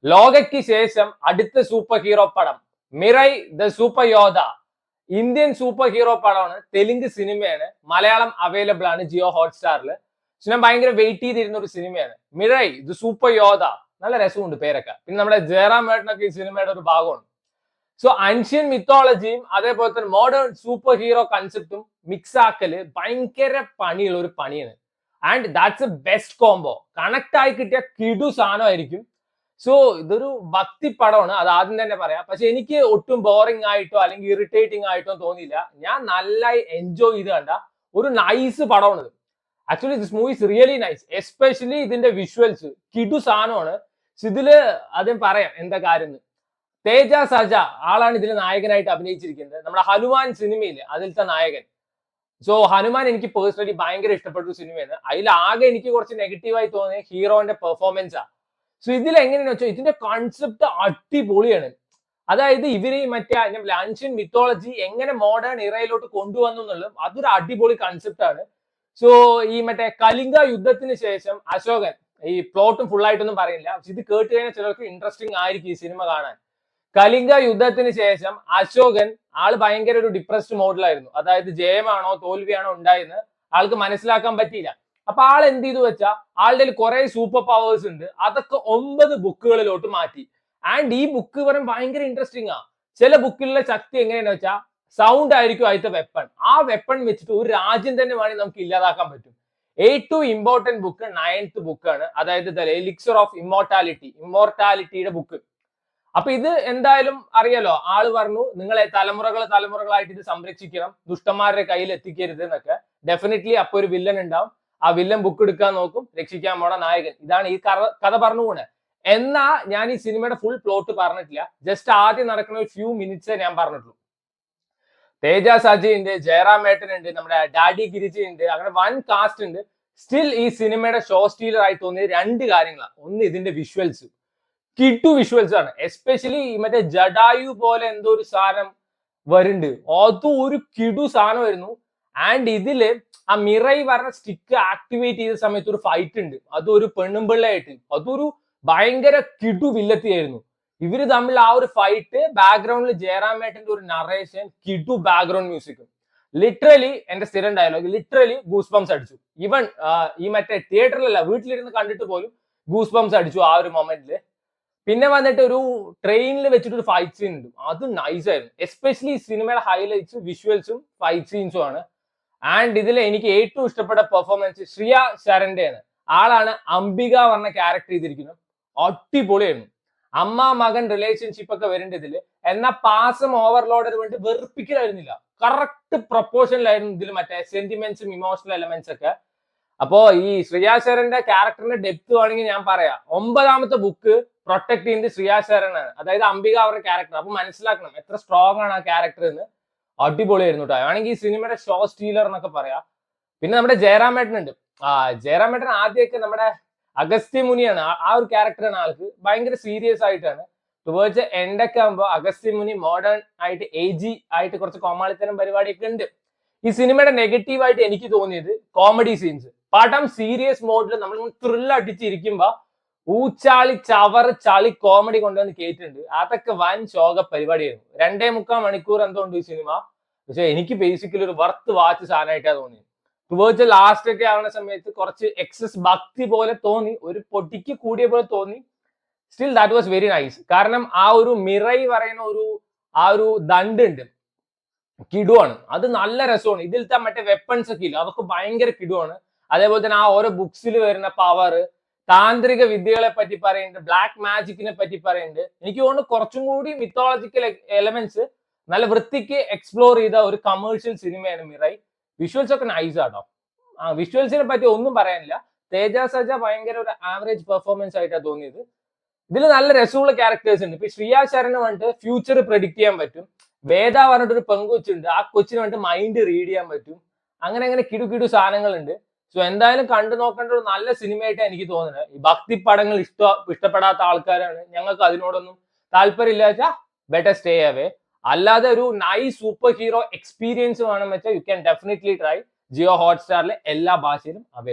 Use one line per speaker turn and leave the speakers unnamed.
ലോകയ്ക്ക് ശേഷം അടുത്ത super hero പടം Mirai the super Yodha. Indian super hero പടമാണ്, തെലുങ്ക് സിനിമയാണ്, മലയാളം അവൈലബിൾ ആണ് ജിയോ ഹോട്ട്സ്റ്റാറിൽ. ഞാൻ ഭയങ്കര വെയിറ്റ് ചെയ്തിരുന്ന ഒരു സിനിമയാണ് മിറൈ ദ സൂപ്പർ യോധ. നല്ല രസമുണ്ട് പേരൊക്കെ. പിന്നെ നമ്മുടെ ജയറാം മേട്ടനൊക്കെ ഈ സിനിമയുടെ ഒരു ഭാഗമാണ്. സോ അൻഷ്യൻ മിത്തോളജിയും അതേപോലെ തന്നെ മോഡേൺ സൂപ്പർ ഹീറോ കൺസെപ്റ്റും മിക്സ് ആക്കല് ഭയങ്കര പണിയുള്ള ഒരു പണിയാണ്. And that's A best combo. Connect ആയി കിട്ടിയ കിടു സാധനമായിരിക്കും. സോ ഇതൊരു ഭക്തി പടമാണ്, അത് ആദ്യം തന്നെ പറയാം. പക്ഷെ എനിക്ക് ഒട്ടും ബോറിംഗ് ആയിട്ടോ അല്ലെങ്കിൽ ഇറിറ്റേറ്റിംഗ് ആയിട്ടോ തോന്നിയില്ല. ഞാൻ നന്നായി എൻജോയ് ചെയ്ത് കണ്ട ഒരു നൈസ് പടമാണ് ഇത്. Actually this movie is really nice. Especially ഇതിന്റെ വിഷ്വൽസ് കിടു സാധനമാണ്. ഇതില് ആദ്യം പറയാം എന്താ കാര്യം. തേജ സജ ആളാണ് ഇതിൽ നായകനായിട്ട് അഭിനയിച്ചിരിക്കുന്നത്. നമ്മുടെ ഹനുമാൻ സിനിമയില് അതിലത്തെ നായകൻ. സോ ഹനുമാൻ എനിക്ക് പേഴ്സണലി ഭയങ്കര ഇഷ്ടപ്പെട്ട ഒരു സിനിമയാണ്. അതിലാകെ എനിക്ക് കുറച്ച് നെഗറ്റീവായി തോന്നിയ ഹീറോന്റെ പെർഫോമൻസാ. സോ ഇതിൽ എങ്ങനെയാണെന്ന് വെച്ചാൽ ഇതിന്റെ കോൺസെപ്റ്റ് അടിപൊളിയാണ്. അതായത് ഇവര് മറ്റേ ആൻഷ്യൻ മിത്തോളജി എങ്ങനെ മോഡേൺ ഇറയിലോട്ട് കൊണ്ടുവന്നു എന്നുള്ളത് അതൊരു അടിപൊളി കൺസെപ്റ്റ് ആണ്. സോ ഈ മറ്റേ കലിംഗ യുദ്ധത്തിന് ശേഷം അശോകൻ, ഈ പ്ലോട്ടും ഫുൾ ആയിട്ടൊന്നും പറയില്ല, പക്ഷെ ഇത് കേട്ട് കഴിഞ്ഞാൽ ചിലർക്ക് ഇൻട്രസ്റ്റിംഗ് ആയിരിക്കും ഈ സിനിമ കാണാൻ. കലിംഗ യുദ്ധത്തിന് ശേഷം അശോകൻ ആള് ഭയങ്കര ഒരു ഡിപ്രസ്ഡ് മോഡിലായിരുന്നു. അതായത് ജയമാണോ തോൽവിയാണോ ഉണ്ടായെന്ന് ആൾക്ക് മനസ്സിലാക്കാൻ പറ്റിയില്ല. അപ്പൊ ആൾ എന്ത് ചെയ്തു വെച്ചാൽ ആളുടെ കുറെ സൂപ്പർ പവേഴ്സ് ഉണ്ട്, അതൊക്കെ 9 ബുക്കുകളിലോട്ട് മാറ്റി. ആൻഡ് ഈ ബുക്ക് പറയും ഭയങ്കര ഇൻട്രസ്റ്റിംഗ് ആ. ചില ബുക്കിലുള്ള ശക്തി എങ്ങനെയാണെന്ന് വെച്ചാൽ സൗണ്ട് ആയിരിക്കും ആദ്യത്തെ വെപ്പൺ. ആ വെപ്പൺ വെച്ചിട്ട് ഒരു രാജ്യം തന്നെ വേണമെങ്കിൽ നമുക്ക് ഇല്ലാതാക്കാൻ പറ്റും. ഏറ്റവും ഇമ്പോർട്ടന്റ് ബുക്ക് 9th ബുക്കാണ്, അതായത് ദ എലിക്സർ ഓഫ് ഇമ്മോർട്ടാലിറ്റിയുടെ ബുക്ക്. അപ്പൊ ഇത് എന്തായാലും അറിയാലോ, ആള് പറഞ്ഞു നിങ്ങളെ തലമുറകളായിട്ട് ഇത് സംരക്ഷിക്കണം, ദുഷ്ടന്മാരുടെ കയ്യിൽ എത്തിക്കരുത് എന്നൊക്കെ. ഡെഫിനറ്റ്ലി അപ്പൊ ഒരു വില്ലൻ ഉണ്ടാവും. ആ വില്ലൻ ബുക്ക് എടുക്കാൻ നോക്കും, രക്ഷിക്കാൻ പോണ നായകൻ. ഇതാണ് ഈ കഥ പറഞ്ഞു പോണേ. എന്നാ ഞാൻ ഈ സിനിമയുടെ ഫുൾ പ്ലോട്ട് പറഞ്ഞിട്ടില്ല. ജസ്റ്റ് ആദ്യം നടക്കുന്ന ഒരു ഫ്യൂ മിനിറ്റ്സേ ഞാൻ പറഞ്ഞിട്ടുള്ളൂ. തേജ സജി ഉണ്ട്, ജയറാം മേട്ടൻ ഉണ്ട്, നമ്മുടെ ഡാഡി ഗിരിജി ഉണ്ട്, അങ്ങനെ വൺ കാസ്റ്റ് ഉണ്ട്. സ്റ്റിൽ ഈ സിനിമയുടെ ഷോ സ്റ്റീലർ ആയി തോന്നിയത് 2 കാര്യങ്ങളാണ്. ഒന്ന് ഇതിന്റെ വിഷ്വൽസ്, കിട്ടു വിഷ്വൽസ് ആണ്. എസ്പെഷ്യലി മറ്റേ ജഡായു പോലെ എന്തോ ഒരു സാധനം വരുന്നുണ്ട്, അതും ഒരു കിടു സാധനം വരുന്നു. ആൻഡ് ഇതില് ആ മിറൈ പറഞ്ഞ സ്റ്റിക്ക് ആക്ടിവേറ്റ് ചെയ്ത സമയത്ത് ഒരു ഫൈറ്റ് ഉണ്ട്, അതൊരു പെണ്ണുമ്പിള്ളയായിട്ട്, അതൊരു ഭയങ്കര കിടു വില്ലത്തിയായിരുന്നു. ഇവര് തമ്മിൽ ആ ഒരു ഫൈറ്റ്, ബാക്ക്ഗ്രൗണ്ടിൽ ജയറാമേട്ടന്റെ ഒരു നറേഷൻ, കിടു ബാക്ക്ഗ്രൗണ്ട് മ്യൂസിക്. ലിറ്ററലി എന്റെ സ്ഥിരം ഡയലോഗ്, ലിറ്ററലി ഗൂസ് ബംസ് അടിച്ചു. ഈവൻ ഈ മറ്റേ തിയേറ്ററിലല്ല, വീട്ടിലിരുന്ന് കണ്ടിട്ട് പോലും ഗൂസ് ബംസ് അടിച്ചു ആ ഒരു മൊമെന്റില്. പിന്നെ വന്നിട്ട് ഒരു ട്രെയിനിൽ വെച്ചിട്ട് ഒരു ഫൈറ്റ് സീൻ ഉണ്ട്, അത് നൈസ് ആയിരുന്നു. എസ്പെഷ്യലി സിനിമയുടെ ഹൈലൈറ്റ്സ് വിഷ്വൽസും ഫൈറ്റ് സീൻസും ആണ്. ആൻഡ് ഇതിൽ എനിക്ക് ഏറ്റവും ഇഷ്ടപ്പെട്ട പെർഫോമൻസ് ശ്രിയ ശരന്റെ ആണ്. ആളാണ് അംബിക പറഞ്ഞ ക്യാരക്ടർ ചെയ്തിരിക്കുന്നത്. അടിപൊളിയായിരുന്നു. അമ്മ മകൻ റിലേഷൻഷിപ്പ് ഒക്കെ വരുന്നുണ്ട് ഇതില്. എന്നാൽ പാസം ഓവർലോഡർ വേണ്ടി വെറുപ്പിക്കലായിരുന്നില്ല, കറക്റ്റ് പ്രൊപ്പോർഷനിലായിരുന്നു ഇതിൽ മറ്റേ സെന്റിമെന്റ്സും ഇമോഷണൽ എലമെന്റ്സ് ഒക്കെ. അപ്പോ ഈ ശ്രിയ ശരന്റെ ക്യാരക്ടറിന്റെ ഡെപ്ത് വേണമെങ്കിൽ ഞാൻ പറയാം. 9ാമത്തെ ബുക്ക് പ്രൊട്ടക്ട് ചെയ്യുന്നത് ശ്രിയ ശരനാണ്, അതായത് അംബിക അവരുടെ ക്യാരക്ടർ. അപ്പൊ മനസ്സിലാക്കണം എത്ര സ്ട്രോങ് ആണ് ആ ക്യാരക്ടർ എന്ന്. അടിപൊളിയായിരുന്നു കേട്ടോ. വേണമെങ്കിൽ ഈ സിനിമയുടെ ഷോ സ്റ്റീലർ എന്നൊക്കെ പറയാം. പിന്നെ നമ്മുടെ ജയറാമേട്ടൻ ഉണ്ട്. ജയറാമേട്ടൻ ആദ്യമൊക്കെ നമ്മുടെ അഗസ്ത്യ മുനിയാണ്, ആ ഒരു ക്യാരക്ടറാണ്. ആൾക്ക് ഭയങ്കര സീരിയസ് ആയിട്ടാണ്. ടുവേർഡ്സ് എൻഡൊക്കെ ആകുമ്പോൾ അഗസ്ത്യ മുനി മോഡേൺ ആയിട്ട് ഏജി ആയിട്ട് കുറച്ച് കോമാളിത്തരം പരിപാടിയൊക്കെ ഉണ്ട്. ഈ സിനിമയുടെ നെഗറ്റീവ് ആയിട്ട് എനിക്ക് തോന്നിയത് കോമഡി സീൻസ്. പടം സീരിയസ് മോഡിൽ നമ്മൾ ത്രില്ല് അടിച്ചിരിക്കുമ്പോ ഊച്ചാളി ചളി കോമഡി കൊണ്ടുവന്ന് കേട്ടിട്ടുണ്ട്. അതൊക്കെ വൻ ശോക പരിപാടിയായിരുന്നു. 2.25 മണിക്കൂർ എന്തുകൊണ്ട് ഈ സിനിമ. പക്ഷെ എനിക്ക് ബേസിക്കലി ഒരു വർത്ത് വാച്ച് സാധനമായിട്ടാണ് തോന്നിയത്. ടുവേർഡ്സ് ലാസ്റ്റ് ഒക്കെ ആവുന്ന സമയത്ത് കുറച്ച് എക്സസ് ഭക്തി പോലെ തോന്നി, ഒരു പൊട്ടിക്ക് കൂടിയ പോലെ തോന്നി. Still that was very nice. കാരണം ആ ഒരു മിറൈ പറയുന്ന ഒരു ദണ്ട് ഉണ്ട്, കിടുവാണ്. അത് നല്ല രസമാണ്. ഇതിലത്തെ മറ്റേ വെപ്പൺസ് ഒക്കെ ഇല്ല, അതൊക്കെ ഭയങ്കര കിടുവാണ്. അതേപോലെ തന്നെ ആ ഓരോ ബുക്സിൽ വരുന്ന പവർ, താന്ത്രിക വിദ്യകളെ പറ്റി പറയുന്നുണ്ട്, ബ്ലാക്ക് മാജിക്കിനെ പറ്റി പറയുന്നുണ്ട്. എനിക്ക് തോന്നുന്നു കുറച്ചും കൂടി മിത്തോളജിക്കൽ എലമെന്റ്സ് നല്ല വൃത്തിക്ക് എക്സ്പ്ലോർ ചെയ്ത ഒരു കമേഴ്ഷ്യൽ സിനിമയാണ് മിറൈ. വിഷ്വൽസ് ഒക്കെ നൈസ് ആട്ടോ. വിഷ്വൽസിനെ പറ്റി ഒന്നും പറയാനില്ല. തേജ സജ ഭയങ്കര ഒരു ആവറേജ് പെർഫോമൻസ് ആയിട്ടാണ് തോന്നിയത്. ഇതിൽ നല്ല രസമുള്ള ക്യാരക്ടേഴ്സ് ഉണ്ട്. ഇപ്പൊ ശ്രിയ ശരണ് വന്നിട്ട് ഫ്യൂച്ചർ പ്രെഡിക്ട് ചെയ്യാൻ പറ്റും. വേദ പറഞ്ഞിട്ടൊരു പെൺകൊച്ചുണ്ട്, ആ കൊച്ചിന് വേണ്ടിട്ട് മൈൻഡ് റീഡ് ചെയ്യാൻ പറ്റും. അങ്ങനെ കിടു സാധനങ്ങളുണ്ട്. സോ എന്തായാലും കണ്ടു നോക്കേണ്ട ഒരു നല്ല സിനിമയായിട്ടാണ് എനിക്ക് തോന്നുന്നത്. ഈ ഭക്തി പടങ്ങൾ ഇഷ്ടപ്പെടാത്ത ആൾക്കാരാണ്, ഞങ്ങൾക്ക് അതിനോടൊന്നും താല്പര്യമില്ല വെച്ചാൽ ബെറ്റർ സ്റ്റേ അവേ. അല്ലാതെ ഒരു നൈസ് സൂപ്പർ ഹീറോ എക്സ്പീരിയൻസ് വേണം വെച്ചാൽ you can definitely try. Jio ഹോട്ട്സ്റ്റാറിലെ എല്ലാ ഭാഷയിലും അവൈലബിൾ.